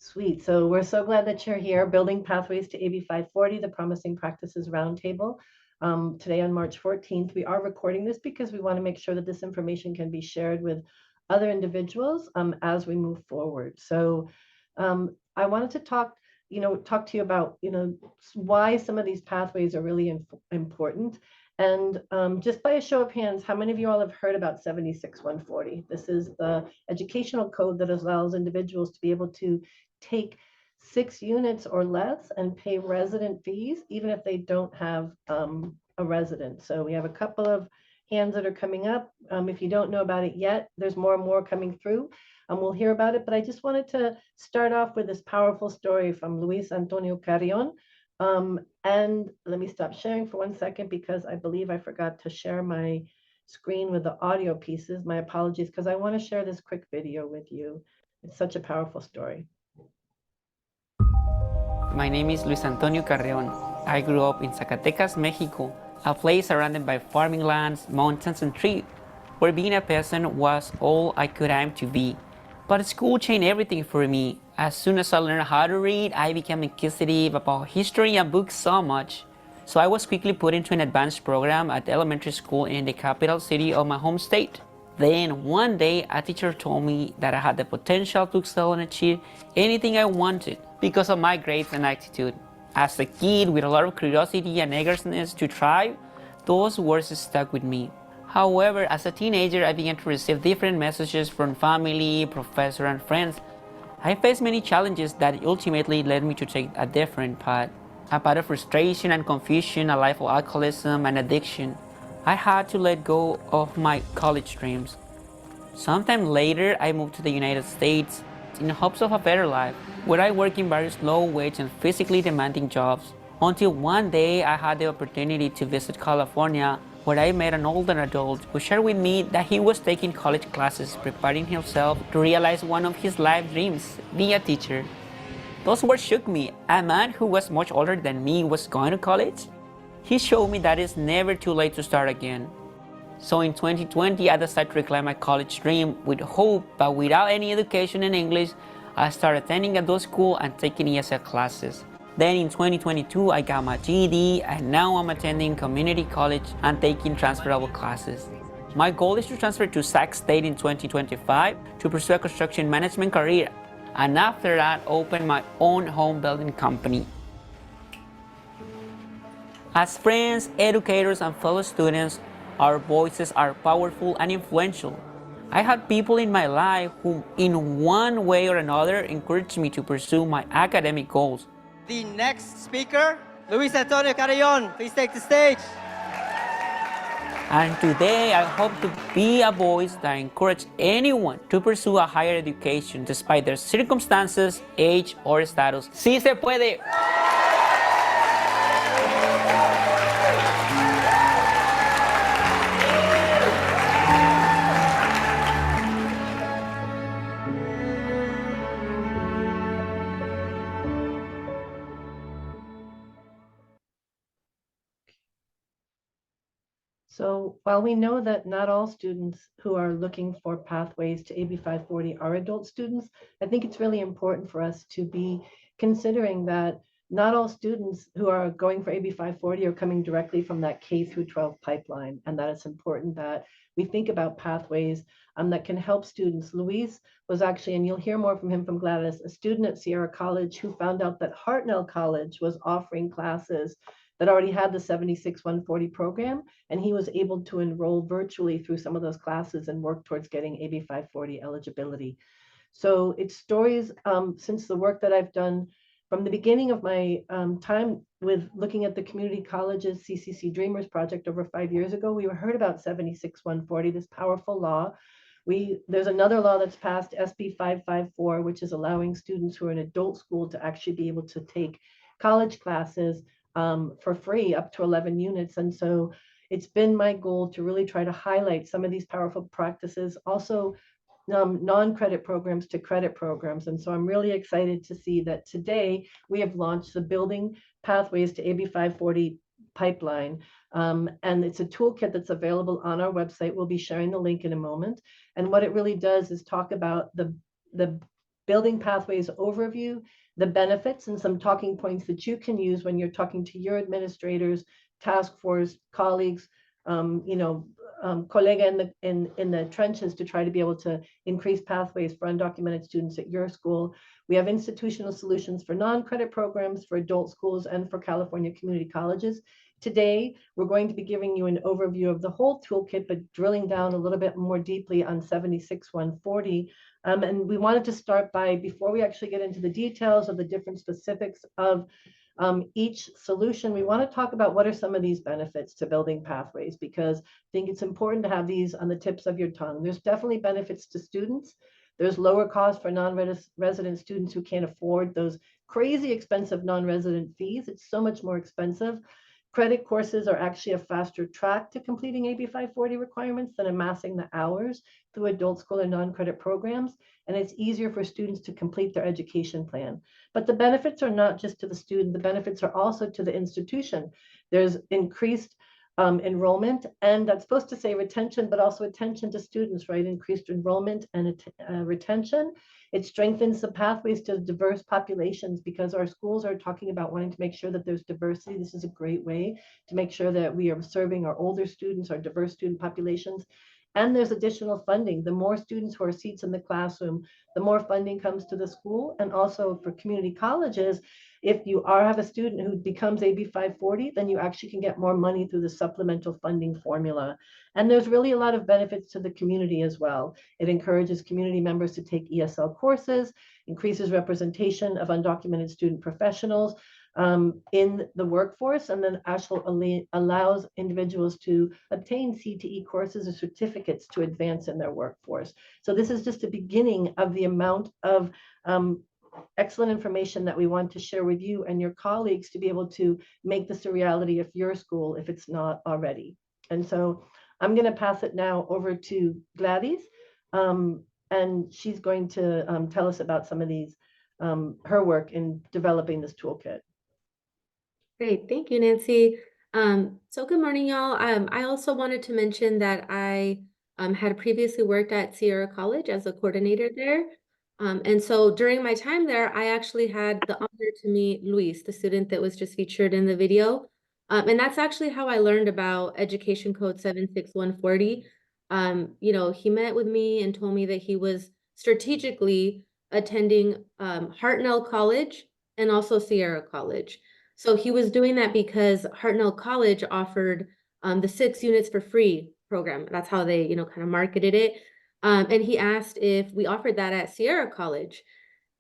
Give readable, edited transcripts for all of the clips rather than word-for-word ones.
Sweet. So we're so glad that you're here, building pathways to AB 540, the Promising Practices Roundtable. Today on March 14th, we are recording this because we want to make sure that this information can be shared with other individuals as we move forward. So I wanted to talk to you about, why some of these pathways are really important. And just by a show of hands, how many of you all have heard about 76140? This is the educational code that allows individuals to be able to take 6 units or less and pay resident fees, even if they don't have a resident. So we have a couple of hands that are coming up. If you don't know about it yet, there's more and more coming through. We'll hear about it, but I just wanted to start off with this powerful story from Luis Antonio Carrion. And let me stop sharing for 1 second because I believe I forgot to share my screen with the audio pieces. My apologies, because I want to share this quick video with you. It's such a powerful story. My name is Luis Antonio Carrion. I grew up in Zacatecas, Mexico, a place surrounded by farming lands, mountains, and trees, where being a peasant was all I could aim to be. But school changed everything for me. As soon as I learned how to read, I became inquisitive about history and books so much. So I was quickly put into an advanced program at elementary school in the capital city of my home state. Then one day, a teacher told me that I had the potential to excel and achieve anything I wanted because of my grades and attitude. As a kid with a lot of curiosity and eagerness to try, those words stuck with me. However, as a teenager, I began to receive different messages from family, professors, and friends. I faced many challenges that ultimately led me to take a different path. A path of frustration and confusion, a life of alcoholism and addiction. I had to let go of my college dreams. Sometime later, I moved to the United States in hopes of a better life, where I worked in various low-wage and physically demanding jobs. Until one day, I had the opportunity to visit California, where I met an older adult who shared with me that he was taking college classes, preparing himself to realize one of his life dreams, being a teacher. Those words shook me. A man who was much older than me was going to college? He showed me that it's never too late to start again. So in 2020, I decided to reclaim my college dream with hope, but without any education in English. I started attending adult school and taking ESL classes. Then in 2022, I got my GED, and now I'm attending community college and taking transferable classes. My goal is to transfer to Sac State in 2025 to pursue a construction management career, and after that, open my own home building company. As friends, educators, and fellow students, our voices are powerful and influential. I had people in my life who, in one way or another, encouraged me to pursue my academic goals. The next speaker, Luis Antonio Carrion, please take the stage. And today, I hope to be a voice that encourages anyone to pursue a higher education despite their circumstances, age, or status. ¡Sí se puede! So while we know that not all students who are looking for pathways to AB 540 are adult students, I think it's really important for us to be considering that not all students who are going for AB 540 are coming directly from that K through 12 pipeline, and that it's important that we think about pathways that can help students. Luis was actually, and you'll hear more from him from Gladys, a student at Sierra College who found out that Hartnell College was offering classes that already had the 76140 program, and he was able to enroll virtually through some of those classes and work towards getting AB 540 eligibility. So it's stories since the work that I've done from the beginning of my time with looking at the community colleges CCC Dreamers project over 5 years ago. We heard about 76140, this powerful law. There's another law that's passed, SB 554, which is allowing students who are in adult school to actually be able to take college classes for free up to 11 units. And so it's been my goal to really try to highlight some of these powerful practices, also non-credit programs to credit programs. And so I'm really excited to see that today we have launched the Building Pathways to AB 540 pipeline. And it's a toolkit that's available on our website. We'll be sharing the link in a moment. And what it really does is talk about the building pathways overview, the benefits, and some talking points that you can use when you're talking to your administrators, task force colleagues, you know, colleague in the trenches to try to be able to increase pathways for undocumented students at your school. We have institutional solutions for non-credit programs for adult schools and for California community colleges. Today, we're going to be giving you an overview of the whole toolkit, but drilling down a little bit more deeply on 76140. And we wanted to start by, before we actually get into the details of the different specifics of each solution, we want to talk about what are some of these benefits to building pathways, because I think it's important to have these on the tips of your tongue. There's definitely benefits to students. There's lower costs for non-resident students who can't afford those crazy expensive non-resident fees. It's so much more expensive. Credit courses are actually a faster track to completing AB 540 requirements than amassing the hours through adult school and non-credit programs, and it's easier for students to complete their education plan. But the benefits are not just to the student, the benefits are also to the institution. There's increased enrollment, and that's supposed to say retention, but also attention to students, right? Increased enrollment and retention. It strengthens the pathways to diverse populations, because our schools are talking about wanting to make sure that there's diversity. This is a great way to make sure that we are serving our older students, our diverse student populations. And there's additional funding. The more students who are seats in the classroom, the more funding comes to the school. And also for community colleges, if you have a student who becomes AB 540, then you actually can get more money through the supplemental funding formula. And there's really a lot of benefits to the community as well. It encourages community members to take ESL courses, increases representation of undocumented student professionals in the workforce, and then actually allows individuals to obtain CTE courses or certificates to advance in their workforce. So this is just the beginning of the amount of excellent information that we want to share with you and your colleagues to be able to make this a reality of your school if it's not already. And so I'm going to pass it now over to Gladys, and she's going to tell us about some of these, her work in developing this toolkit. Great, thank you, Nancy. So good morning, y'all. I also wanted to mention that I had previously worked at Sierra College as a coordinator there. And so during my time there, I actually had the honor to meet Luis, the student that was just featured in the video. And that's actually how I learned about Education Code 76140. You know, he met with me and told me that he was strategically attending Hartnell College and also Sierra College. So he was doing that because Hartnell College offered the 6 units for free program. That's how they, you know, kind of marketed it. And he asked if we offered that at Sierra College.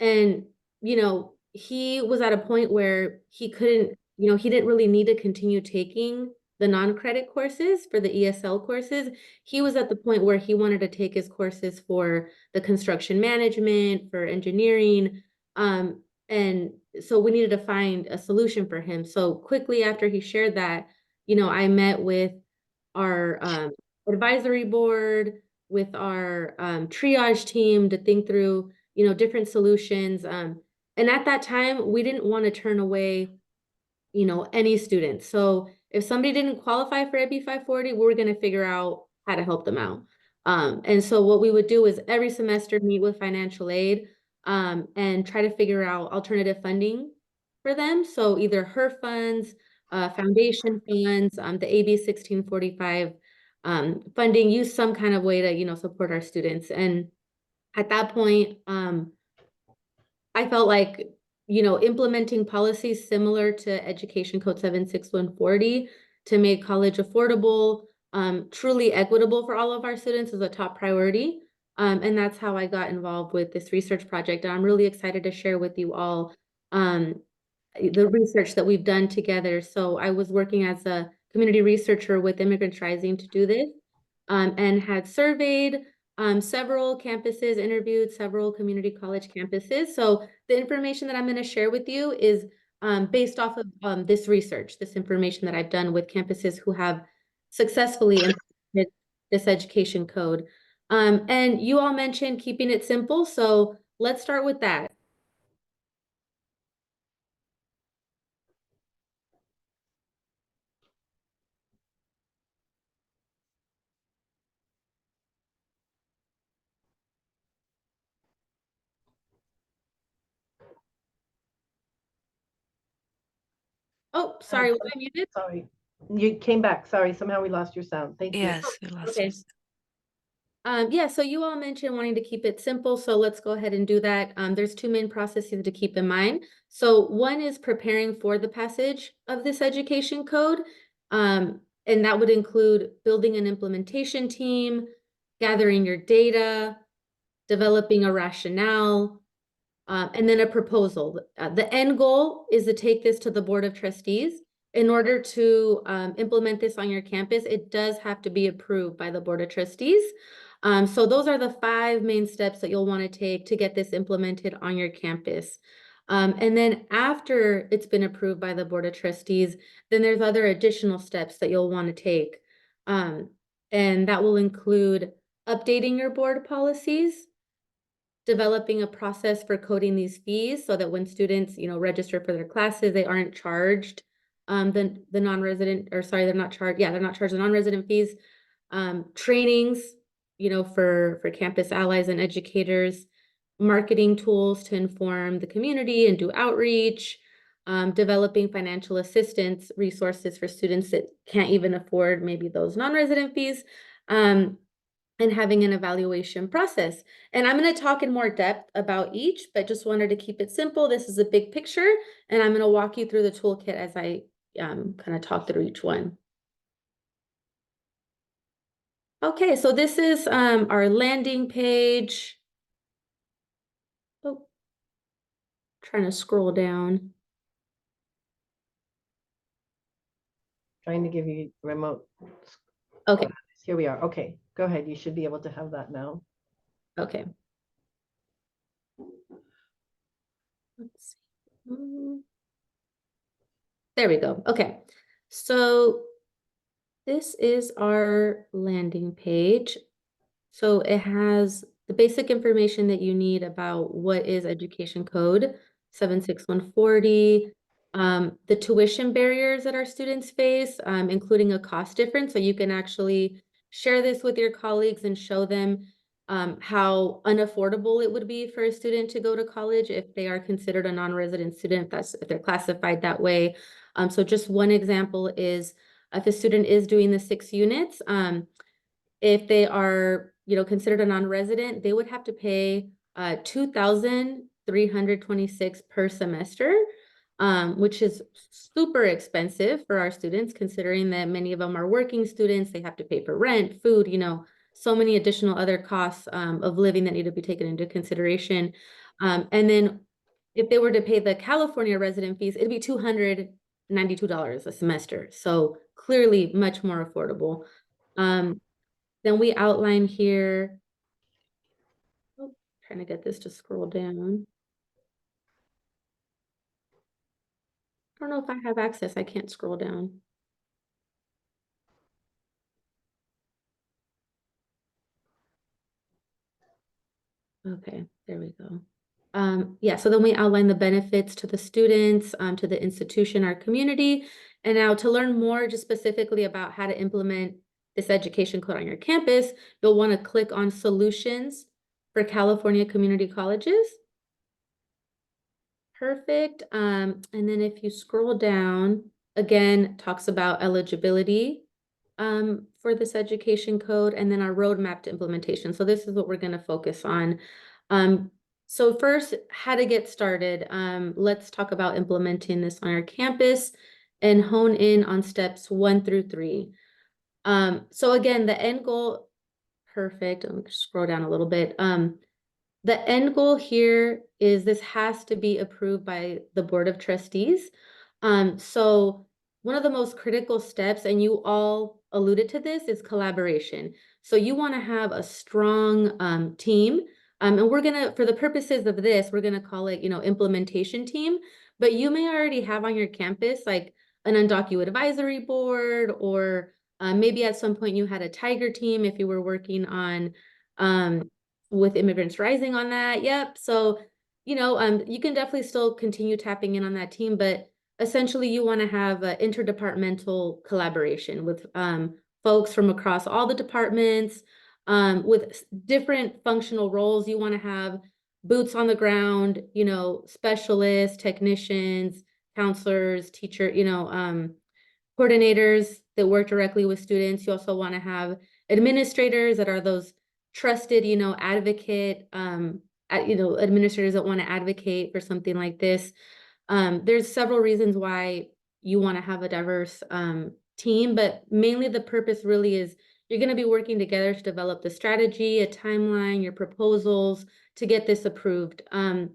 And, you know, he was at a point where he couldn't, you know, he didn't really need to continue taking the non-credit courses for the ESL courses. He was at the point where he wanted to take his courses for the construction management, for engineering, and so we needed to find a solution for him. So quickly after he shared that, you know, I met with our advisory board, with our triage team to think through, you know, different solutions. And at that time, we didn't want to turn away, you know, any students. So if somebody didn't qualify for AB 540, we were going to figure out how to help them out. And so what we would do is every semester meet with financial aid and try to figure out alternative funding for them. So either HER funds, foundation funds, the AB 1645 funding, use some kind of way to, you know, support our students. And at that point, I felt like, you know, implementing policies similar to Education Code 76140 to make college affordable, truly equitable for all of our students is a top priority. And that's how I got involved with this research project. And I'm really excited to share with you all the research that we've done together. So I was working as a community researcher with Immigrants Rising to do this, and had surveyed several campuses, interviewed several community college campuses. So the information that I'm going to share with you is based off of this research, this information that I've done with campuses who have successfully implemented this education code. And you all mentioned keeping it simple, so let's start with that. Oh, sorry, was I muted? Sorry. You came back. Sorry, somehow we lost your sound. Thank you. Yes, we lost Okay. Yeah, so you all mentioned wanting to keep it simple, so let's go ahead and do that. There's two main processes to keep in mind. So one is preparing for the passage of this education code, and that would include building an implementation team, gathering your data, developing a rationale, and then a proposal. The end goal is to take this to the Board of Trustees. In order to implement this on your campus, it does have to be approved by the Board of Trustees. So those are the 5 main steps that you'll want to take to get this implemented on your campus. And then after it's been approved by the Board of Trustees, then there's other additional steps that you'll want to take. And that will include updating your board policies, developing a process for coding these fees so that when students, register for their classes, they aren't charged the non-resident, or sorry, they're not charged the non-resident fees. Trainings, for campus allies and educators, marketing tools to inform the community and do outreach, developing financial assistance resources for students that can't even afford maybe those non-resident fees, and having an evaluation process. And I'm going to talk in more depth about each, but just wanted to keep it simple. This is a big picture, and I'm going to walk you through the toolkit as I kind of talk through each one. Okay, so this is our landing page. Oh, trying to scroll down. Trying to give you remote. Okay. Here we are. Okay, go ahead. You should be able to have that now. Okay. Let's see. There we go. Okay. So this is our landing page. So it has the basic information that you need about what is Education Code 76140, the tuition barriers that our students face, including a cost difference. So you can actually share this with your colleagues and show them how unaffordable it would be for a student to go to college if they are considered a non-resident student, if they're classified that way. So just one example is if a student is doing the 6 units, if they are, considered a non-resident, they would have to pay $2,326 per semester, which is super expensive for our students, considering that many of them are working students. They have to pay for rent, food, so many additional other costs of living that need to be taken into consideration. And then if they were to pay the California resident fees, it'd be $292 a semester. So clearly much more affordable. Then we outline here, trying to get this to scroll down. I don't know if I have access. I can't scroll down. Okay, there we go. Yeah, so then we outline the benefits to the students, to the institution, our community. And now to learn more just specifically about how to implement this education code on your campus, you'll want to click on Solutions for California Community Colleges. Perfect. And then if you scroll down, again, talks about eligibility for this education code, and then our roadmap to implementation. So this is what we're going to focus on. So first, how to get started. Let's talk about implementing this on our campus and hone in on steps 1 through 3. So again, the end goal, perfect. I'll scroll down a little bit. The end goal here is this has to be approved by the Board of Trustees. So one of the most critical steps, and you all alluded to this, is collaboration. So you want to have a strong team. And we're going to, for the purposes of this, we're going to call it, implementation team. But you may already have on your campus like an undocumented advisory board, or maybe at some point you had a tiger team if you were working on with Immigrants Rising on that. Yep. So, you can definitely still continue tapping in on that team, but essentially you want to have an interdepartmental collaboration with folks from across all the departments with different functional roles. You want to have boots on the ground, specialists, technicians, counselors, teacher, coordinators that work directly with students. You also want to have administrators that are those trusted, advocate, administrators that want to advocate for something like this. There's several reasons why you want to have a diverse team, but mainly the purpose really is you're going to be working together to develop the strategy, a timeline, your proposals to get this approved. And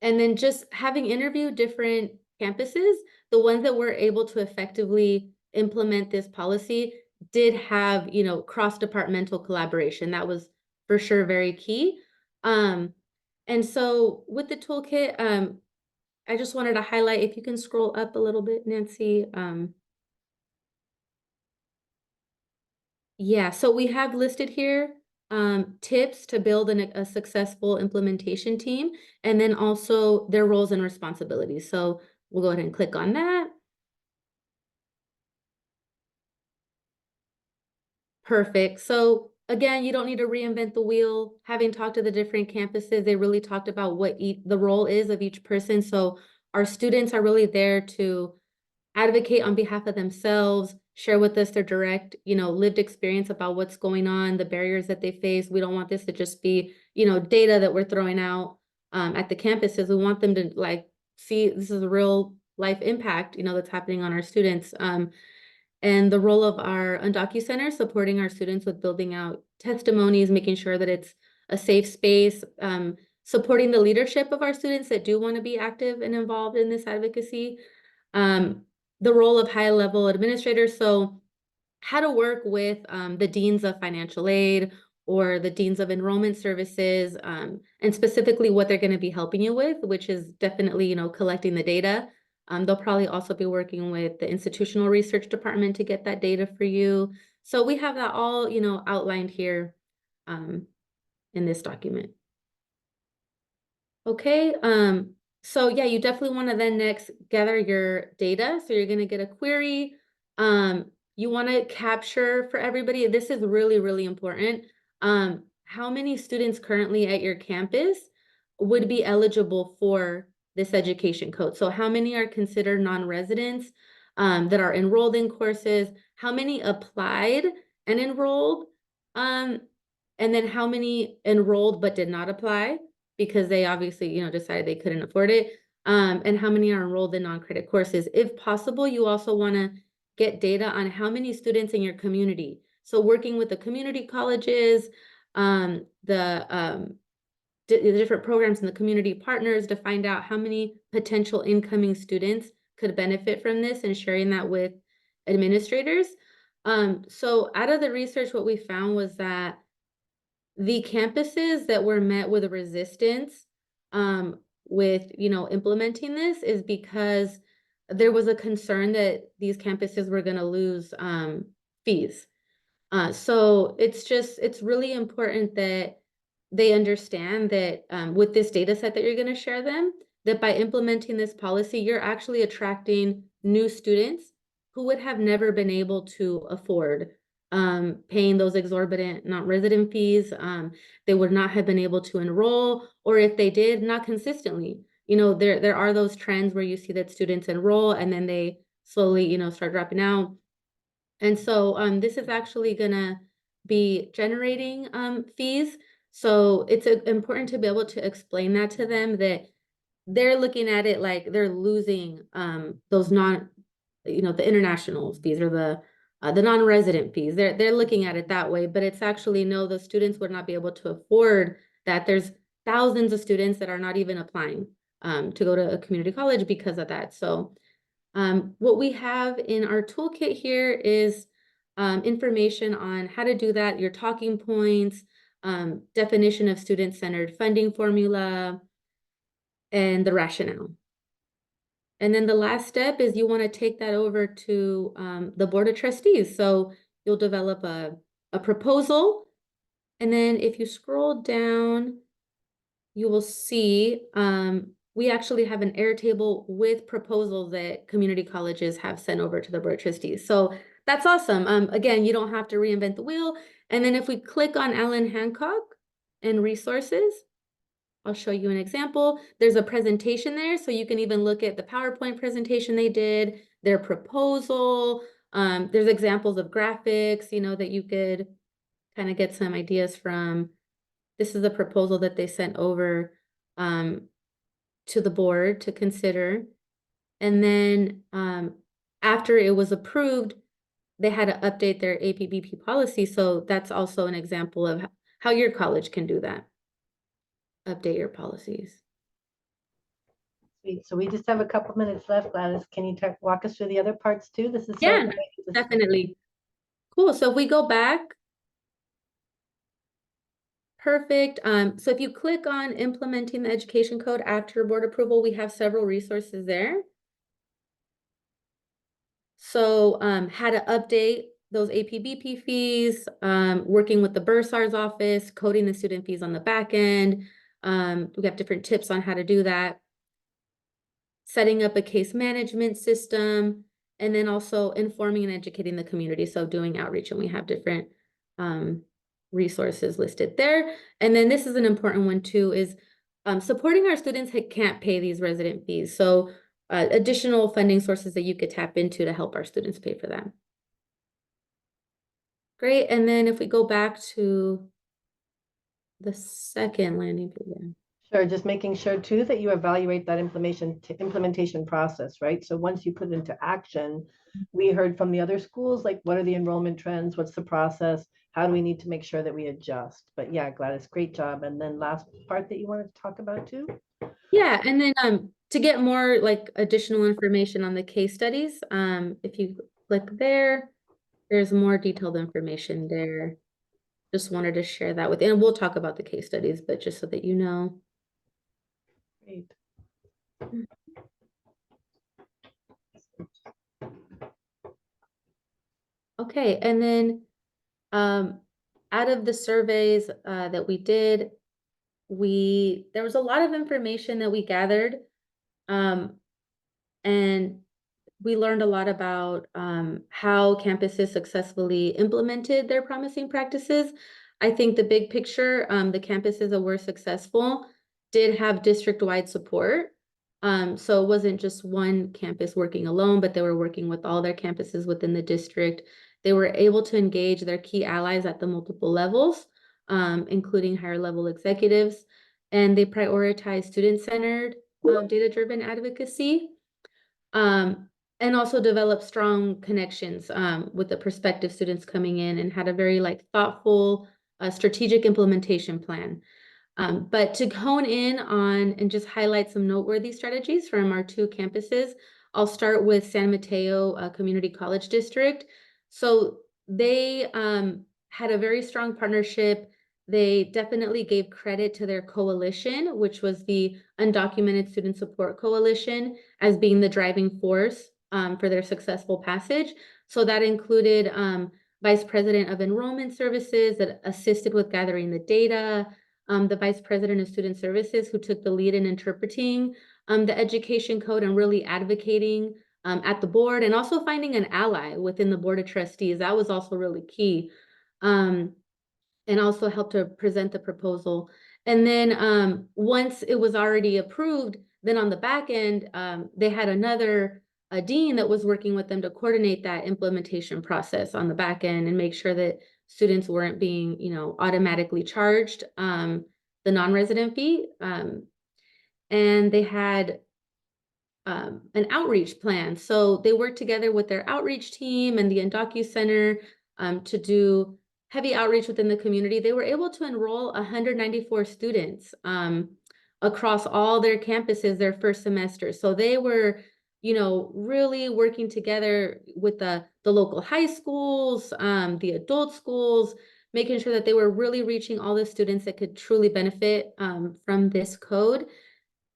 then just having interviewed different campuses, the ones that were able to effectively implement this policy did have, cross-departmental collaboration. That was for sure very key. And so with the toolkit, I just wanted to highlight, if you can scroll up a little bit, Nancy. Yeah, so we have listed here tips to build a successful implementation team, and then also their roles and responsibilities. So we'll go ahead and click on that. Perfect. So again, you don't need to reinvent the wheel. Having talked to the different campuses, they really talked about what the role is of each person. So our students are really there to advocate on behalf of themselves, share with us their direct, lived experience about what's going on, the barriers that they face. We don't want this to just be, data that we're throwing out at the campuses. We want them to see this is a real life impact, that's happening on our students. And the role of our Undocu Center, supporting our students with building out testimonies, making sure that it's a safe space, supporting the leadership of our students that do want to be active and involved in this advocacy. The role of high-level administrators, so how to work with the deans of financial aid or the deans of enrollment services, and specifically what they're going to be helping you with, which is definitely, collecting the data. They'll probably also be working with the institutional research department to get that data for you. So we have that all, outlined here in this document. Okay, so yeah, you definitely want to then next gather your data. So you're going to get a query. You want to capture for everybody. This is really, really important. How many students currently at your campus would be eligible for this education code? So how many are considered non-residents that are enrolled in courses? How many applied and enrolled? And then how many enrolled but did not apply because they obviously, decided they couldn't afford it? And how many are enrolled in non-credit courses? If possible, you also want to get data on how many students in your community. So working with the community colleges, the different programs and the community partners to find out how many potential incoming students could benefit from this and sharing that with administrators. So out of the research, what we found was that the campuses that were met with a resistance with, implementing this is because there was a concern that these campuses were going to lose fees. So it's really important that they understand that with this data set that you're going to share them, that by implementing this policy, you're actually attracting new students who would have never been able to afford paying those exorbitant non-resident fees. They would not have been able to enroll, or if they did, not consistently. There are those trends where you see that students enroll and then they slowly, start dropping out. And so this is actually gonna be generating fees. So it's important to be able to explain that to them, that they're looking at it like they're losing those the international fees or the non-resident fees. They're looking at it that way, but it's actually no, the students would not be able to afford that. There's thousands of students that are not even applying to go to a community college because of that. So what we have in our toolkit here is information on how to do that, your talking points, definition of student-centered funding formula, and the rationale. And then the last step is you want to take that over to the Board of Trustees. So you'll develop a proposal. And then if you scroll down, you will see we actually have an Airtable with proposals that community colleges have sent over to the Board of Trustees. So that's awesome. Again, you don't have to reinvent the wheel. And then if we click on Allen Hancock and resources, I'll show you an example. There's a presentation there, so you can even look at the PowerPoint presentation they did, their proposal. There's examples of graphics, that you could kind of get some ideas from. This is the proposal that they sent over to the board to consider. And then after it was approved, they had to update their APBP policy. So that's also an example of how your college can do that. Update your policies. Sweet. So we just have a couple minutes left, Gladys. Can you walk us through the other parts too? This is Yeah, definitely. Cool. So if we go back, perfect. So if you click on implementing the education code after board approval, we have several resources there. So how to update those APBP fees, working with the bursar's office, coding the student fees on the back end. We have different tips on how to do that. Setting up a case management system, and then also informing and educating the community. So doing outreach, and we have different resources listed there. And then this is an important one too, is supporting our students who can't pay these resident fees. So additional funding sources that you could tap into to help our students pay for them. Great. And then if we go back to the second landing page. Sure, just making sure too that you evaluate that implementation process, right? So once you put it into action, we heard from the other schools, like what are the enrollment trends? What's the process? How do we need to make sure that we adjust? But yeah, Gladys, great job. And then last part that you wanted to talk about too? Yeah, and then to get more like additional information on the case studies, if you click there, there's more detailed information there. Just wanted to share that with you. And we'll talk about the case studies, but just so that you know. Great. Okay, and then out of the surveys that we did, there was a lot of information that we gathered, and we learned a lot about how campuses successfully implemented their promising practices. I think the big picture, the campuses that were successful did have district-wide support. So it wasn't just one campus working alone, but they were working with all their campuses within the district. They were able to engage their key allies at the multiple levels, including higher level executives, and they prioritized student-centered, data-driven advocacy. And also develop strong connections with the prospective students coming in, and had a very thoughtful, strategic implementation plan. But to hone in on and just highlight some noteworthy strategies from our two campuses, I'll start with San Mateo Community College District. So they had a very strong partnership. They definitely gave credit to their coalition, which was the Undocumented Student Support Coalition, as being the driving force for their successful passage. So that included Vice President of Enrollment Services that assisted with gathering the data, the Vice President of Student Services who took the lead in interpreting the education code and really advocating at the board, and also finding an ally within the Board of Trustees. That was also really key. And also helped to present the proposal. And then once it was already approved, then on the back end, they had another dean that was working with them to coordinate that implementation process on the back end and make sure that students weren't being, automatically charged the non-resident fee. And they had an outreach plan. So they worked together with their outreach team and the Undocu Center to do heavy outreach within the community. They were able to enroll 194 students across all their campuses their first semester. So they were, really working together with the local high schools, the adult schools, making sure that they were really reaching all the students that could truly benefit from this code.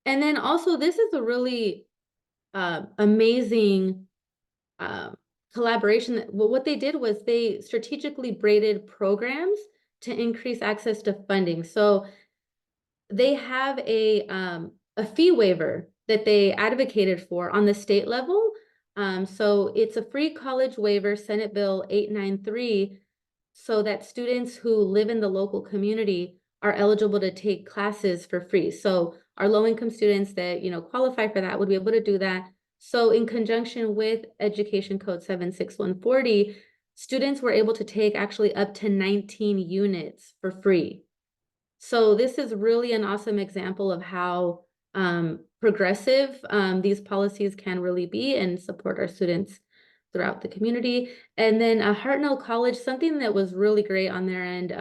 And then also, this is a really amazing collaboration. Well, what they did was they strategically braided programs to increase access to funding. So they have a fee waiver that they advocated for on the state level. So it's a free college waiver, Senate Bill 893, so that students who live in the local community are eligible to take classes for free. So our low-income students that, qualify for that would be able to do that. So in conjunction with Education Code 76140, students were able to take actually up to 19 units for free. So this is really an awesome example of how progressive these policies can really be and support our students throughout the community. And then Hartnell College, something that was really great on their end,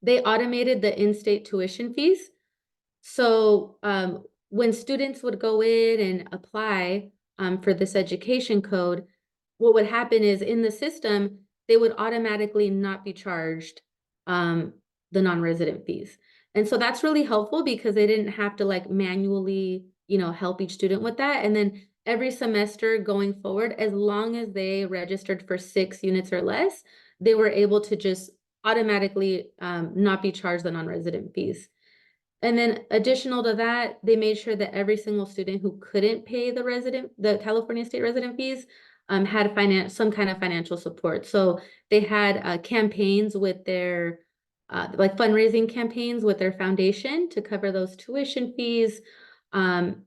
they automated the in-state tuition fees. So when students would go in and apply for this education code, what would happen is in the system, they would automatically not be charged the non-resident fees. And so that's really helpful because they didn't have to like manually, help each student with that. And then every semester going forward, as long as they registered for 6 units or less, they were able to just automatically not be charged the non-resident fees. And then additional to that, they made sure that every single student who couldn't pay the California state resident fees had some kind of financial support. So they had campaigns with their like fundraising campaigns with their foundation to cover those tuition fees. And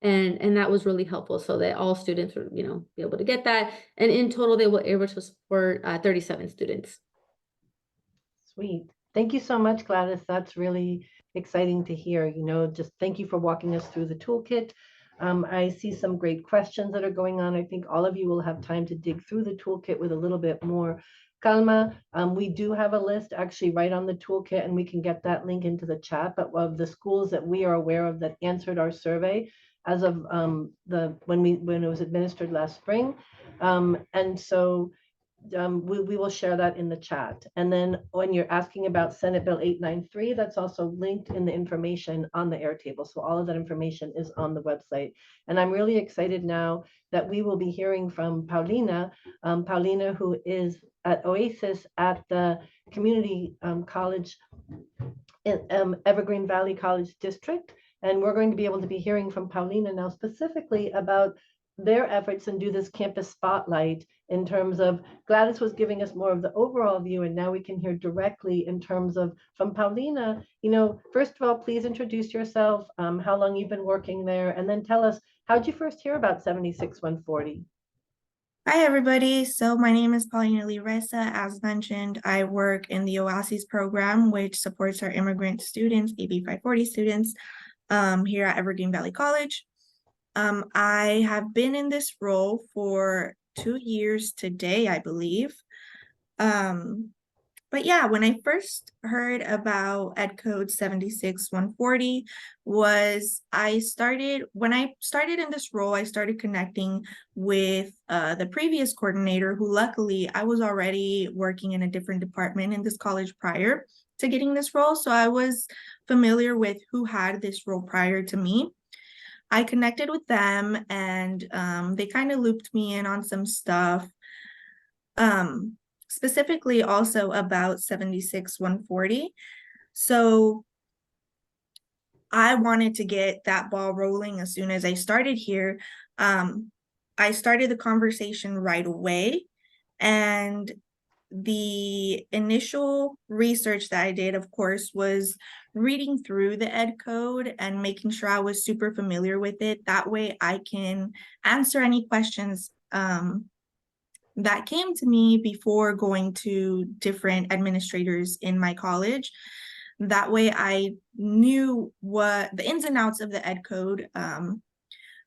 that was really helpful so that all students were, be able to get that. And in total, they were able to support 37 students. Sweet. Thank you so much, Gladys. That's really exciting to hear. Just thank you for walking us through the toolkit. I see some great questions that are going on. I think all of you will have time to dig through the toolkit with a little bit more calma. We do have a list actually right on the toolkit, and we can get that link into the chat. But of the schools that we are aware of that answered our survey as of when it was administered last spring, and so we will share that in the chat. And then when you're asking about Senate Bill 893, that's also linked in the information on the Airtable. So all of that information is on the website. And I'm really excited now that we will be hearing from Paulina, Paulina, who is at Oasis at the community college in Evergreen Valley College District. And we're going to be able to be hearing from Paulina now specifically about their efforts and do this campus spotlight in terms of Gladys was giving us more of the overall view, and now we can hear directly in terms of from Paulina. First of all, please introduce yourself, how long you've been working there, and then tell us, how'd you first hear about 76140? Hi, everybody. So my name is Paulina Reza. As mentioned, I work in the OASIS program, which supports our immigrant students, AB 540 students, here at Evergreen Valley College. I have been in this role for 2 years today, I believe. But yeah, when I first heard about Ed Code 76140 when I started in this role, I started connecting with the previous coordinator, who luckily I was already working in a different department in this college prior to getting this role. So I was familiar with who had this role prior to me. I connected with them, and they kind of looped me in on some stuff. Specifically also about 76140. So I wanted to get that ball rolling as soon as I started here. I started the conversation right away, and the initial research that I did, of course, was reading through the Ed Code and making sure I was super familiar with it. That way I can answer any questions that came to me before going to different administrators in my college. That way I knew what the ins and outs of the Ed Code.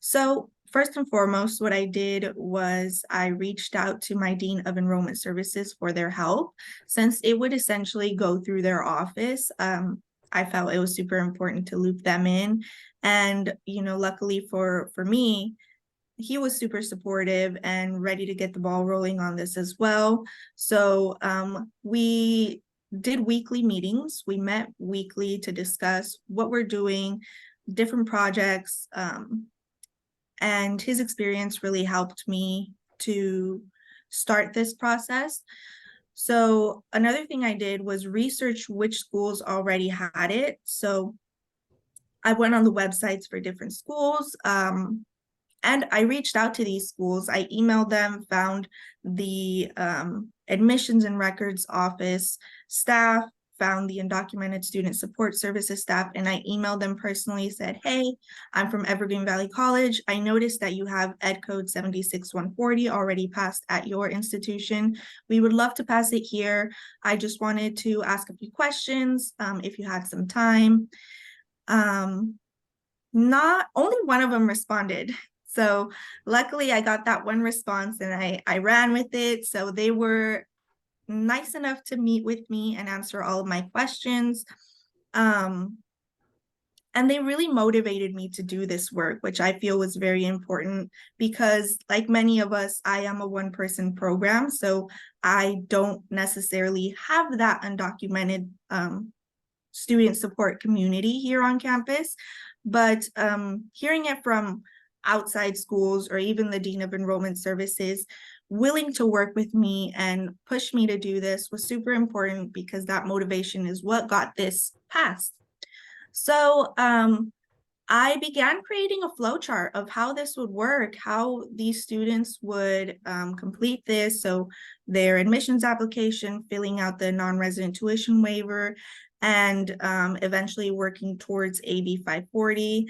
So first and foremost, what I did was I reached out to my Dean of Enrollment Services for their help, since it would essentially go through their office. I felt it was super important to loop them in. And, luckily for me, he was super supportive and ready to get the ball rolling on this as well. So we did weekly meetings. We met weekly to discuss what we're doing, different projects, and his experience really helped me to start this process. So another thing I did was research which schools already had it. So I went on the websites for different schools, and I reached out to these schools. I emailed them, found the admissions and records office staff, found the undocumented student support services staff, and I emailed them personally, said, hey, I'm from Evergreen Valley College. I noticed that you have Ed Code 76140 already passed at your institution. We would love to pass it here. I just wanted to ask a few questions if you had some time. Not only one of them responded. So luckily I got that one response and I ran with it. So they were nice enough to meet with me and answer all of my questions. And they really motivated me to do this work, which I feel was very important because, like many of us, I am a one-person program. So I don't necessarily have that undocumented student support community here on campus. But hearing it from outside schools or even the Dean of Enrollment Services willing to work with me and push me to do this was super important because that motivation is what got this passed. So I began creating a flowchart of how this would work, how these students would complete this. So their admissions application, filling out the non-resident tuition waiver, and eventually working towards AB 540.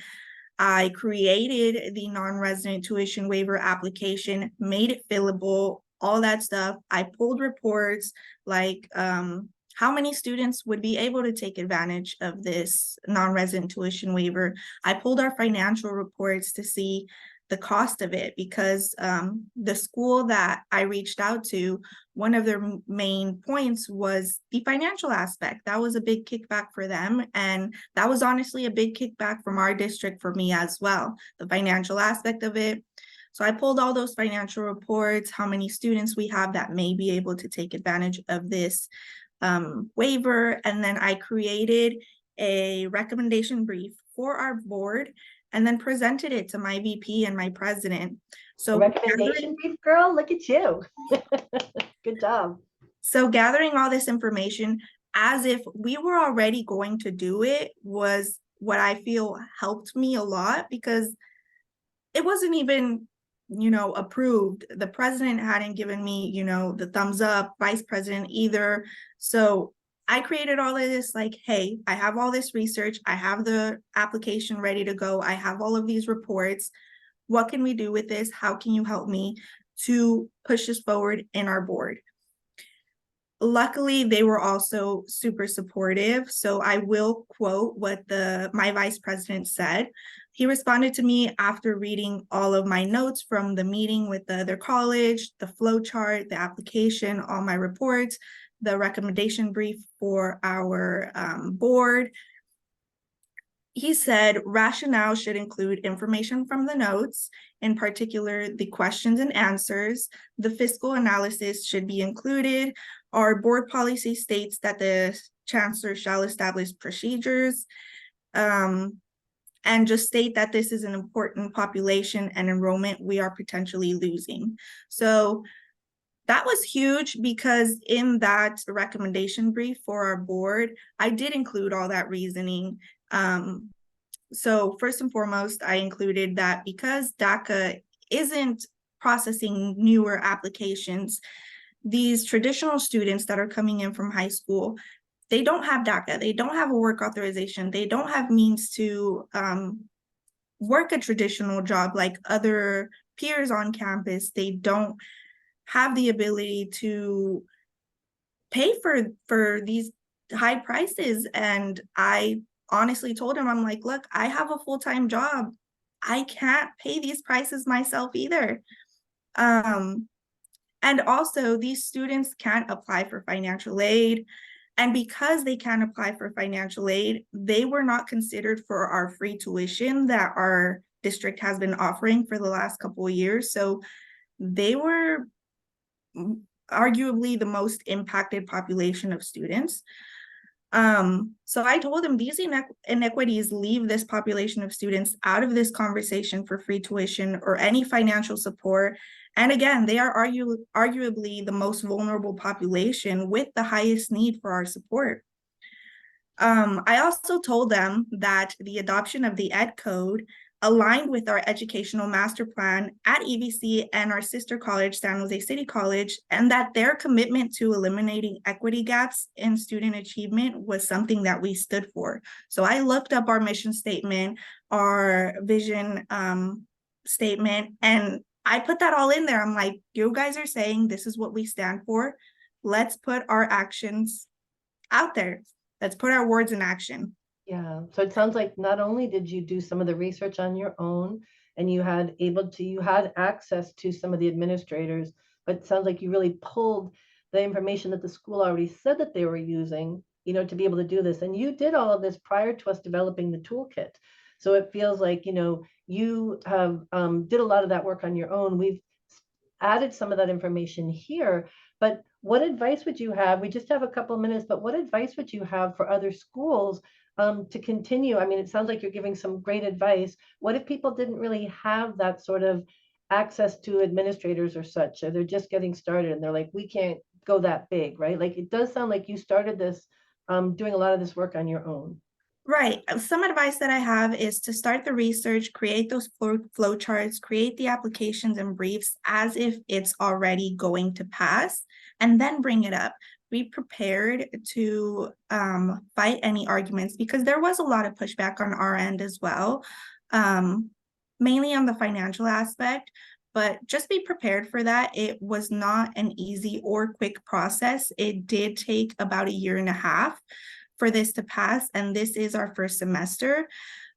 I created the non-resident tuition waiver application, made it fillable, all that stuff. I pulled reports like how many students would be able to take advantage of this non-resident tuition waiver. I pulled our financial reports to see the cost of it because the school that I reached out to, one of their main points was the financial aspect. That was a big kickback for them. And that was honestly a big kickback from our district for me as well, the financial aspect of it. So I pulled all those financial reports, how many students we have that may be able to take advantage of this waiver. And then I created a recommendation brief for our board and then presented it to my VP and my president. So recommendation brief, girl, look at you. Good job. So gathering all this information as if we were already going to do it was what I feel helped me a lot because it wasn't even, approved. The president hadn't given me, the thumbs up, vice president either. So I created all of this like, hey, I have all this research. I have the application ready to go. I have all of these reports. What can we do with this? How can you help me to push this forward in our board? Luckily, they were also super supportive. So I will quote what my vice president said. He responded to me after reading all of my notes from the meeting with the other college, the flow chart, the application, all my reports, the recommendation brief for our board. He said rationale should include information from the notes, in particular, the questions and answers. The fiscal analysis should be included. Our board policy states that the chancellor shall establish procedures and just state that this is an important population and enrollment we are potentially losing. So that was huge because in that recommendation brief for our board, I did include all that reasoning. So first and foremost, I included that because DACA isn't processing newer applications, these traditional students that are coming in from high school, they don't have DACA, they don't have a work authorization, they don't have means to work a traditional job like other peers on campus. They don't have the ability to pay for these high prices. And I honestly told him, I'm like, look, I have a full-time job. I can't pay these prices myself either. And also these students can't apply for financial aid. And because they can't apply for financial aid, they were not considered for our free tuition that our district has been offering for the last couple of years. So they were arguably the most impacted population of students. So I told them these inequities leave this population of students out of this conversation for free tuition or any financial support. And again, they are arguably the most vulnerable population with the highest need for our support. I also told them that the adoption of the Ed Code aligned with our educational master plan at EVC and our sister college, San Jose City College, and that their commitment to eliminating equity gaps in student achievement was something that we stood for. So I looked up our mission statement, our vision statement, and I put that all in there. I'm like, you guys are saying this is what we stand for. Let's put our actions out there. Let's put our words in action. Yeah, so it sounds like not only did you do some of the research on your own and you had access to some of the administrators, but it sounds like you really pulled the information that the school already said that they were using, to be able to do this. And you did all of this prior to us developing the toolkit. So it feels like, you have did a lot of that work on your own. We've added some of that information here, but what advice would you have? We just have a couple of minutes, but what advice would you have for other schools to continue? I mean, it sounds like you're giving some great advice. What if people didn't really have that sort of access to administrators or such, or they're just getting started and they're like, we can't go that big, right? Like, it does sound like you started this, doing a lot of this work on your own. Right. Some advice that I have is to start the research, create those flow charts, create the applications and briefs as if it's already going to pass, and then bring it up. Be prepared to fight any arguments, because there was a lot of pushback on our end as well, mainly on the financial aspect. But just be prepared for that. It was not an easy or quick process. It did take about 1.5 years for this to pass, and this is our first semester.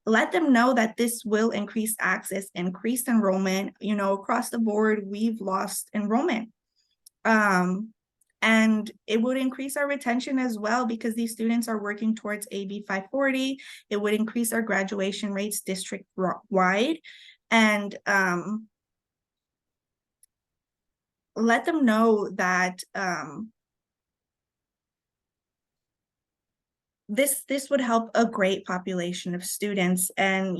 Let them know that this will increase access, increase enrollment. Across the board, we've lost enrollment. And it would increase our retention as well, because these students are working towards AB 540. It would increase our graduation rates district-wide. And let them know that this would help a great population of students. And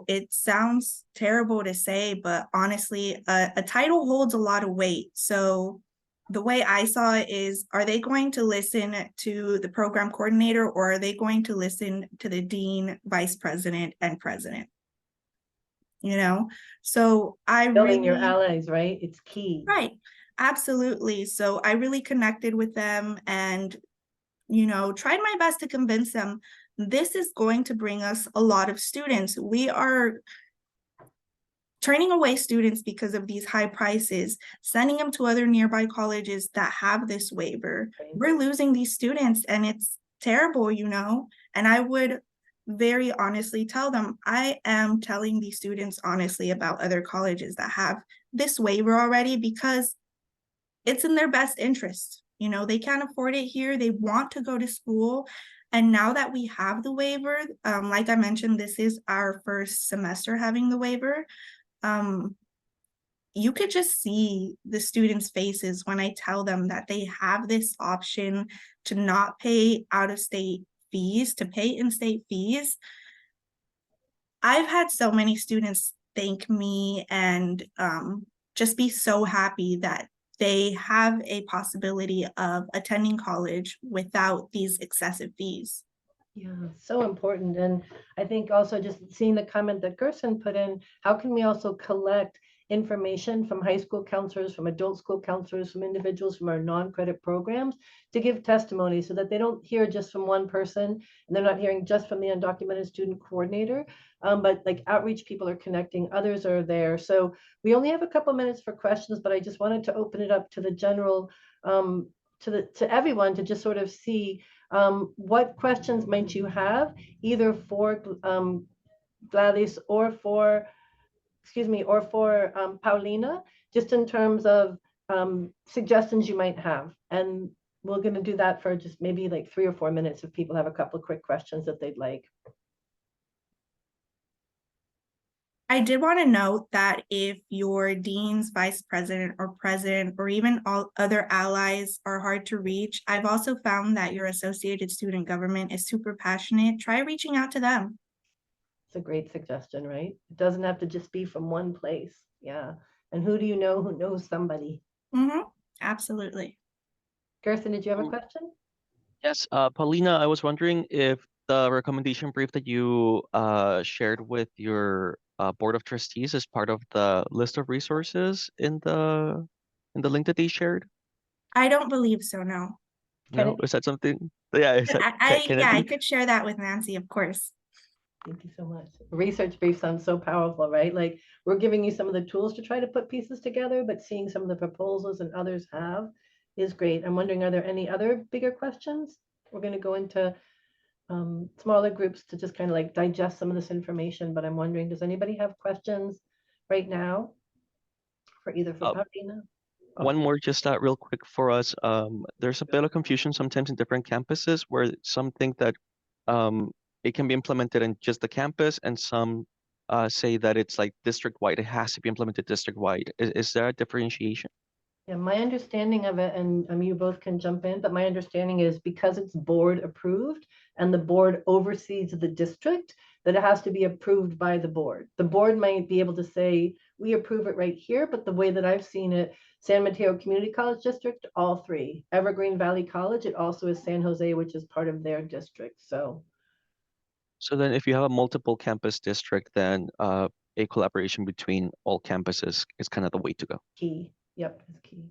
it sounds terrible to say, but honestly, a title holds a lot of weight. So the way I saw it is, are they going to listen to the program coordinator, or are they going to listen to the dean, vice president, and president? So Building your allies, right? It's key. Right, absolutely. So I really connected with them and tried my best to convince them this is going to bring us a lot of students. We are turning away students because of these high prices, sending them to other nearby colleges that have this waiver. Right. We're losing these students, and it's terrible, and I would very honestly tell them, I am telling these students honestly about other colleges that have this waiver already, because it's in their best interest. They can't afford it here. They want to go to school. And now that we have the waiver, like I mentioned, this is our first semester having the waiver. You could just see the students' faces when I tell them that they have this option to not pay out-of-state fees, to pay in-state fees. I've had so many students thank me and just be so happy that they have a possibility of attending college without these excessive fees. Yeah, so important. And I think also just seeing the comment that Gerson put in, how can we also collect information from high school counselors, from adult school counselors, from individuals from our non-credit programs to give testimony, so that they don't hear just from one person and they're not hearing just from the undocumented student coordinator, but like outreach people are connecting, others are there. So we only have a couple minutes for questions, but I just wanted to open it up to the general, to everyone, to just sort of see what questions might you have, either for Gladys or for Paulina, just in terms of suggestions you might have. And we're going to do that for just maybe like 3 or 4 minutes if people have a couple of quick questions that they'd like. I did want to note that if your deans, vice president, or president, or even all other allies are hard to reach, I've also found that your associated student government is super passionate. Try reaching out to them. It's a great suggestion, right? It doesn't have to just be from one place. Yeah. And who do you know who knows somebody? Absolutely. Gerson, did you have a question? Yes, Paulina, I was wondering if the recommendation brief that you shared with your board of trustees is part of the list of resources in the link that they shared? I don't believe so, no. Can No, it- is that something? Yeah, is But that can it I be? could share that with Nancy, of course. Thank you so much. Research brief sounds so powerful, right? Like we're giving you some of the tools to try to put pieces together, but seeing some of the proposals and others have is great. I'm wondering, are there any other bigger questions? We're going to go into smaller groups to just kind of like digest some of this information, but I'm wondering, does anybody have questions right now for either for Uh, Paulina? One more just real quick for us. There's a bit of confusion sometimes in different campuses where some think that it can be implemented in just the campus and some say that it's like district-wide. It has to be implemented district-wide. Is there a differentiation? Yeah, my understanding of it, and you both can jump in, but my understanding is because it's board approved and the board oversees the district, that it has to be approved by the board. The board might be able to say, we approve it right here, but the way that I've seen it, San Mateo Community College District, all three. Evergreen Valley College, it also is San Jose, which is part of their district. So So then if you have a multiple campus district, then a collaboration between all campuses is kind of the way to go. key, yep, is key.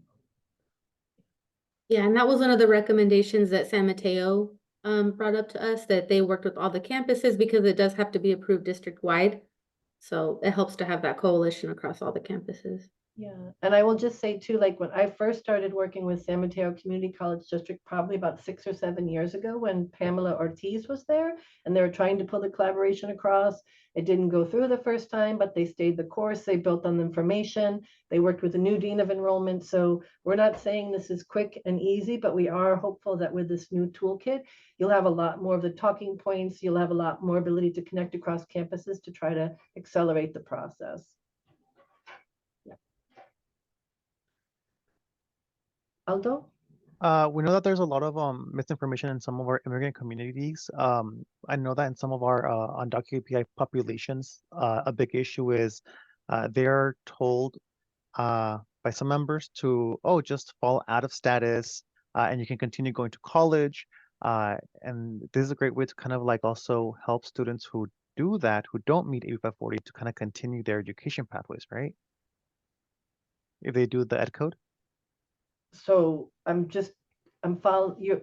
Yeah, and that was one of the recommendations that San Mateo brought up to us, that they worked with all the campuses because it does have to be approved district-wide. So it helps to have that coalition across all the campuses. Yeah, and I will just say too, like when I first started working with San Mateo Community College District, probably about 6 or 7 years ago, when Pamela Ortiz was there, and they were trying to pull the collaboration across. It didn't go through the first time, but they stayed the course. They built on the information. They worked with the new dean of enrollment. So we're not saying this is quick and easy, but we are hopeful that with this new toolkit, you'll have a lot more of the talking points. You'll have a lot more ability to connect across campuses to try to accelerate the process. Aldo? We know that there's a lot of misinformation in some of our immigrant communities. I know that in some of our undocumented populations, a big issue is they're told by some members to, oh, just fall out of status and you can continue going to college. And this is a great way to kind of like also help students who do that, who don't meet 8540, to kind of continue their education pathways, right? If they do the ed code. So I'm following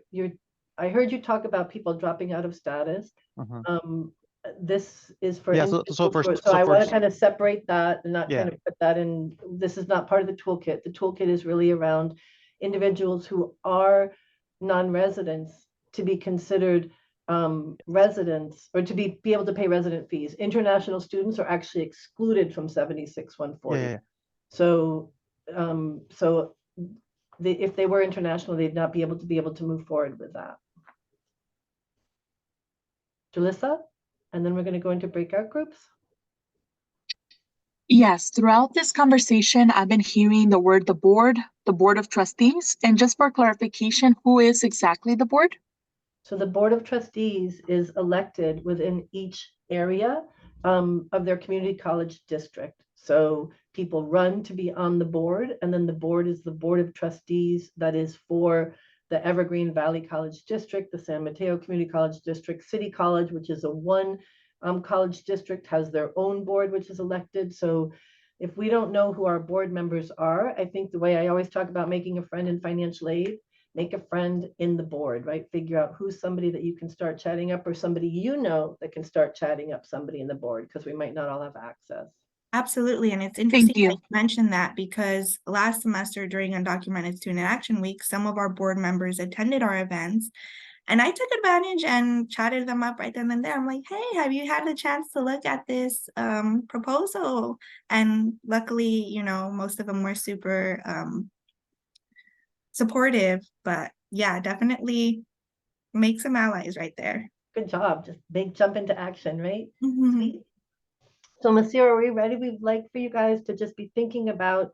I heard you talk about people dropping out of status. Mhm. This is for Yeah, individuals so who are- first, so I want to first, kind of separate that and not yeah. kind of put that in. This is not part of the toolkit. The toolkit is really around individuals who are non-residents to be considered residents or to be able to pay resident fees. International students are actually excluded from 76-140. Yeah. So if they were international, they'd not be able to move forward with that. Julissa, and then we're going to go into breakout groups. Yes, throughout this conversation, I've been hearing the word the board of trustees. And just for clarification, who is exactly the board? So the board of trustees is elected within each area of their community college district. So people run to be on the board, and then the board is the board of trustees that is for the Evergreen Valley College District, the San Mateo Community College District, City College, which is a one college district, has their own board, which is elected. So if we don't know who our board members are, I think the way I always talk about making a friend in financial aid, make a friend in the board, right? Figure out who's somebody that you can start chatting up or somebody you know that can start chatting up somebody in the board, because we might not all have access. Absolutely. And it's Thank interesting you. that you mentioned that, because last semester during Undocumented Student Action Week, some of our board members attended our events, and I took advantage and chatted them up right then and there. I'm like, hey, have you had the chance to look at this proposal? And luckily, you know, most of them were super supportive. But yeah, definitely make some allies right there. Good job. Just big jump into action, right? Mhm. Sweet. So Monsieur, are we ready? We'd like for you guys to just be thinking about,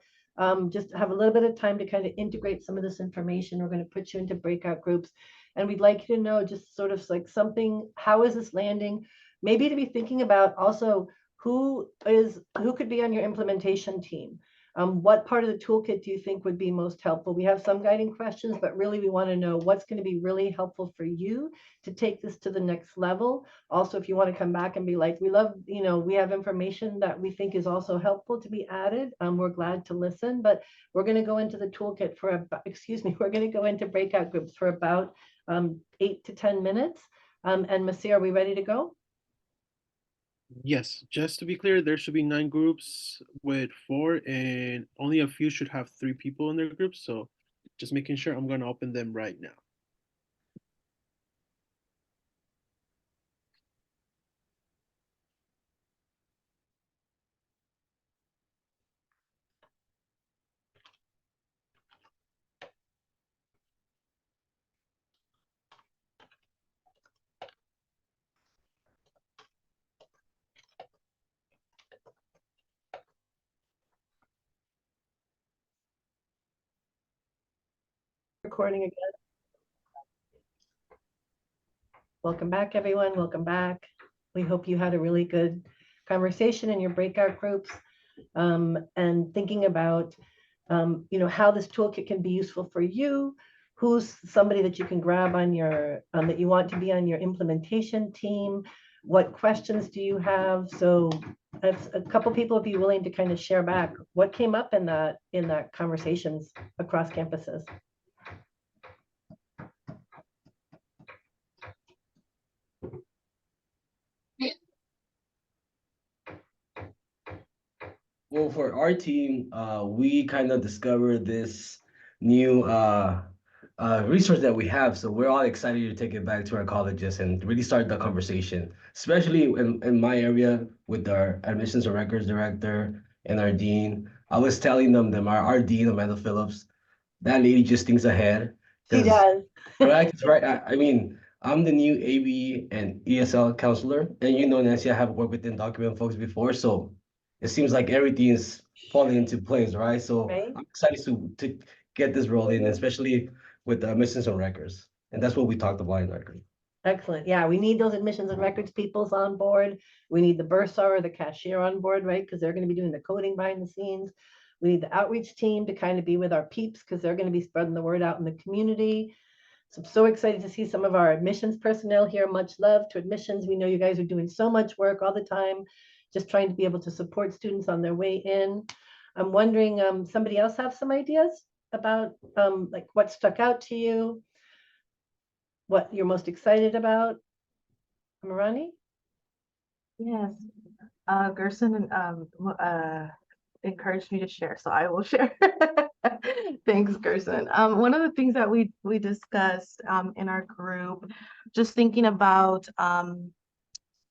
just have a little bit of time to kind of integrate some of this information. We're going to put you into breakout groups, and we'd like you to know just sort of like something, how is this landing? Maybe to be thinking about also who could be on your implementation team. What part of the toolkit do you think would be most helpful? We have some guiding questions, but really we want to know what's going to be really helpful for you to take this to the next level. Also, if you want to come back and be like, we love, we have information that we think is also helpful to be added. We're glad to listen, but we're going to go into the toolkit for about, we're going to go into breakout groups for about 8 to 10 minutes. And Masih, are we ready to go? Yes, just to be clear, there should be 9 groups with 4, and only a few should have 3 people in their groups. So just making sure, I'm going to open them right now. Recording again. Welcome back, everyone. Welcome back. We hope you had a really good conversation in your breakout groups, and thinking about, how this toolkit can be useful for you. Who's somebody that you can grab on your, that you want to be on your implementation team? What questions do you have? So if a couple people be willing to kind of share back what came up in that conversations across campuses. Well, for our team, we kind of discovered this new resource that we have. So we're all excited to take it back to our colleges and really start the conversation, especially in my area with our admissions and records director and our dean. I was telling them our dean, Amanda Phillips, that lady just thinks ahead. She does. Right, right. I mean, I'm the new AB and ESL counselor, and Nancy, I have worked with undocumented folks before, so it seems like everything is falling into place, right? So Right. I'm excited to get this rolling, especially with the admissions and records, and that's what we talked about in record. Excellent. Yeah, we need those admissions and records peoples on board. We need the bursar or the cashier on board, right? Because they're going to be doing the coding behind the scenes. We need the outreach team to kind of be with our peeps because they're going to be spreading the word out in the community. So I'm so excited to see some of our admissions personnel here. Much love to admissions. We know you guys are doing so much work all the time, just trying to be able to support students on their way in. I'm wondering, somebody else have some ideas about like what stuck out to you? What you're most excited about? Amirani? Yes, Gerson encouraged me to share, so I will share. Thanks, Gerson. One of the things that we discussed in our group, just thinking about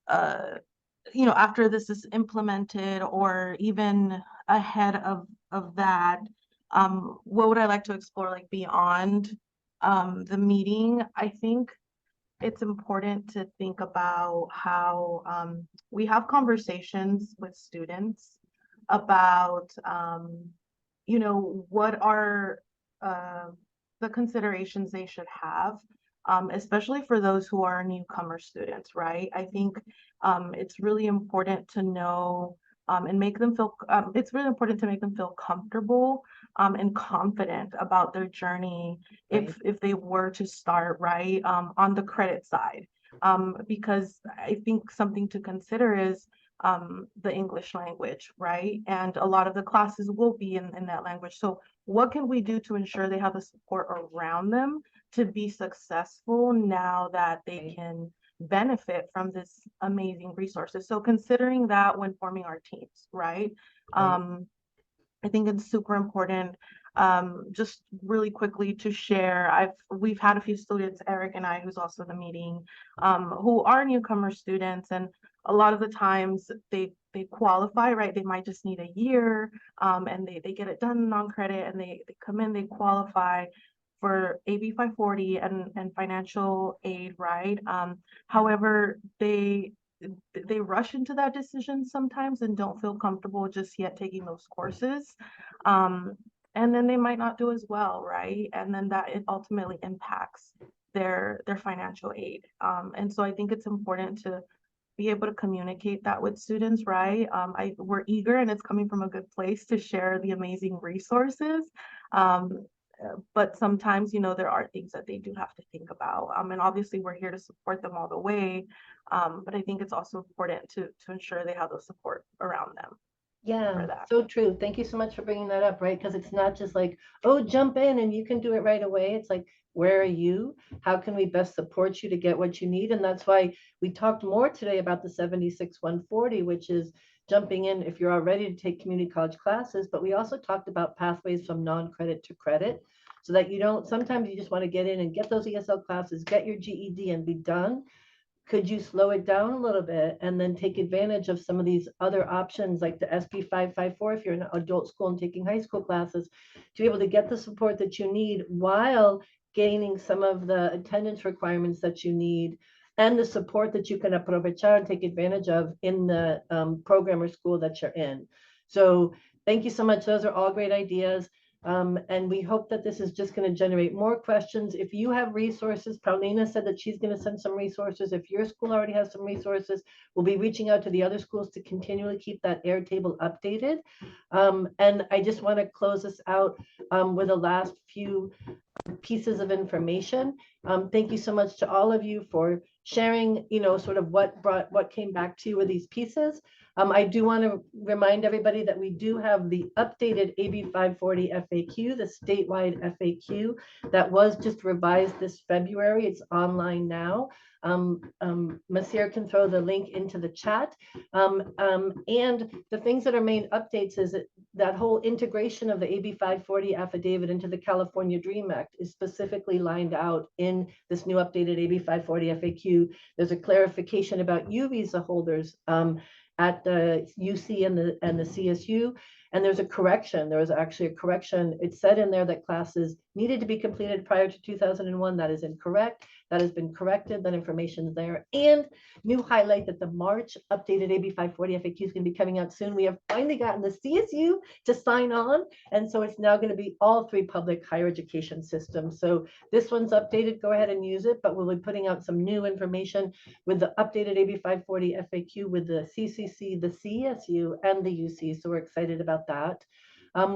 after this is implemented or even ahead of that, what would I like to explore like beyond the meeting? I think it's important to think about how we have conversations with students about, what are the considerations they should have, especially for those who are newcomer students, right? I think it's really important to know and make them feel, it's really important to make them feel comfortable and confident about their journey if they were to start, right, on the credit side. Because I think something to consider is the English language, right? And a lot of the classes will be in that language. So what can we do to ensure they have the support around them to be successful now that they can benefit from this amazing resources? So considering that when forming our teams, right? I think it's super important. Just really quickly to share, we've had a few students, Eric and I, who's also in the meeting, who are newcomer students, and a lot of the times they qualify, right? They might just need a year, and they get it done non-credit, and they come in, they qualify for AB 540 and financial aid, right? However, they rush into that decision sometimes and don't feel comfortable just yet taking those courses. And then they might not do as well, right? And then that it ultimately impacts their financial aid. And so I think it's important to be able to communicate that with students, right? We're eager, and it's coming from a good place to share the amazing resources. But sometimes, there are things that they do have to think about. And obviously we're here to support them all the way. But I think it's also important to ensure they have the support around them. Yeah, so true. Thank you so much for bringing that up, right? Because it's not just like, oh, jump in and you can do it right away. It's like, where are you? How can we best support you to get what you need? And that's why we talked more today about the 76-140, which is jumping in if you're all ready to take community college classes. But we also talked about pathways from non-credit to credit, so that you don't, sometimes you just want to get in and get those ESL classes, get your GED and be done. Could you slow it down a little bit and then take advantage of some of these other options like the SB 554 if you're in adult school and taking high school classes, to be able to get the support that you need while gaining some of the attendance requirements that you need and the support that you can aprovechar and take advantage of in the program or school that you're in. So thank you so much. Those are all great ideas. And we hope that this is just going to generate more questions. If you have resources, Paulina said that she's going to send some resources. If your school already has some resources, we'll be reaching out to the other schools to continually keep that Airtable updated. And I just want to close this out with the last few pieces of information. Thank you so much to all of you for sharing, sort of what came back to you with these pieces. I do want to remind everybody that we do have the updated AB 540 FAQ, the statewide FAQ that was just revised this February. It's online now. Masir can throw the link into the chat. And the things that are main updates is that whole integration of the AB 540 affidavit into the California DREAM Act is specifically lined out in this new updated AB 540 FAQ. There's a clarification about U visa holders at the UC and the CSU. And there's a correction. There was actually a correction. It said in there that classes needed to be completed prior to 2001. That is incorrect. That has been corrected. That information is there. And new highlight that the March updated AB 540 FAQ is going to be coming out soon. We have finally gotten the CSU to sign on. And so it's now going to be all 3 public higher education systems. So this one's updated. Go ahead and use it. But we'll be putting out some new information with the updated AB 540 FAQ with the CCC, the CSU, and the UC. So we're excited about that.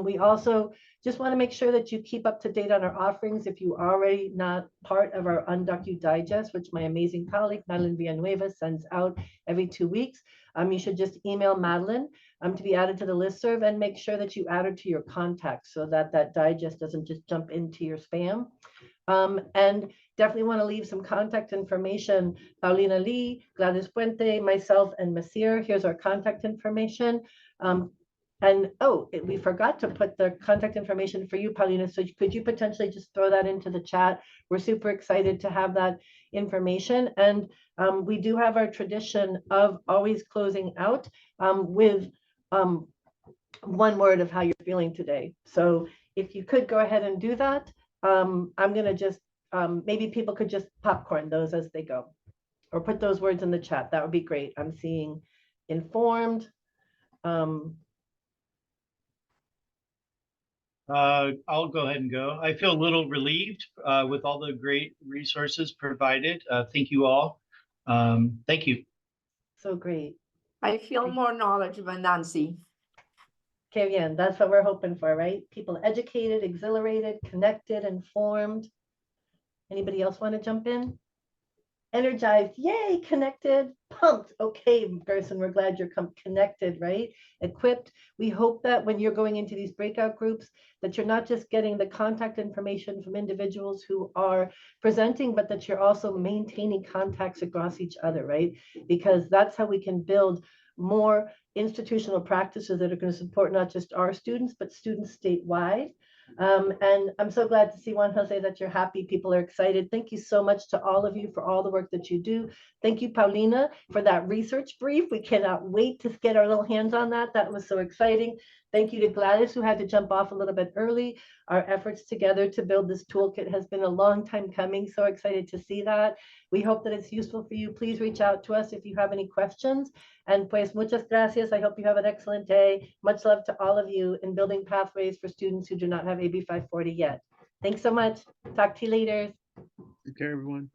We also just want to make sure that you keep up to date on our offerings. If you are already not part of our Undocu Digest, which my amazing colleague, Madeline Villanueva, sends out every 2 weeks, you should just email Madeline to be added to the listserv and make sure that you add her to your contacts so that that digest doesn't just jump into your spam. And definitely want to leave some contact information. Paulina Lee, Gladys Puente, myself, and Masir. Here's our contact information. And we forgot to put the contact information for you, Paulina. So could you potentially just throw that into the chat? We're super excited to have that information. And we do have our tradition of always closing out with one word of how you're feeling today. So if you could go ahead and do that, I'm going to just, maybe people could just popcorn those as they go or put those words in the chat. That would be great. I'm seeing informed. I'll go ahead and go. I feel a little relieved with all the great resources provided. Thank you all. Thank you. So great. I feel more knowledgeable, Nancy. Okay, bien. That's what we're hoping for, right? People educated, exhilarated, connected, informed. Anybody else want to jump in? Energized, yay, connected, pumped. Okay, Gerson, we're glad you're connected, right? Equipped. We hope that when you're going into these breakout groups, that you're not just getting the contact information from individuals who are presenting, but that you're also maintaining contacts across each other, right? Because that's how we can build more institutional practices that are going to support not just our students, but students statewide. And I'm so glad to see, Juan Jose, that you're happy. People are excited. Thank you so much to all of you for all the work that you do. Thank you, Paulina, for that research brief. We cannot wait to get our little hands on that. That was so exciting. Thank you to Gladys, who had to jump off a little bit early. Our efforts together to build this toolkit has been a long time coming. So excited to see that. We hope that it's useful for you. Please reach out to us if you have any questions. And pues muchas gracias. I hope you have an excellent day. Much love to all of you in building pathways for students who do not have AB 540 yet. Thanks so much. Talk to you later. Take care, everyone.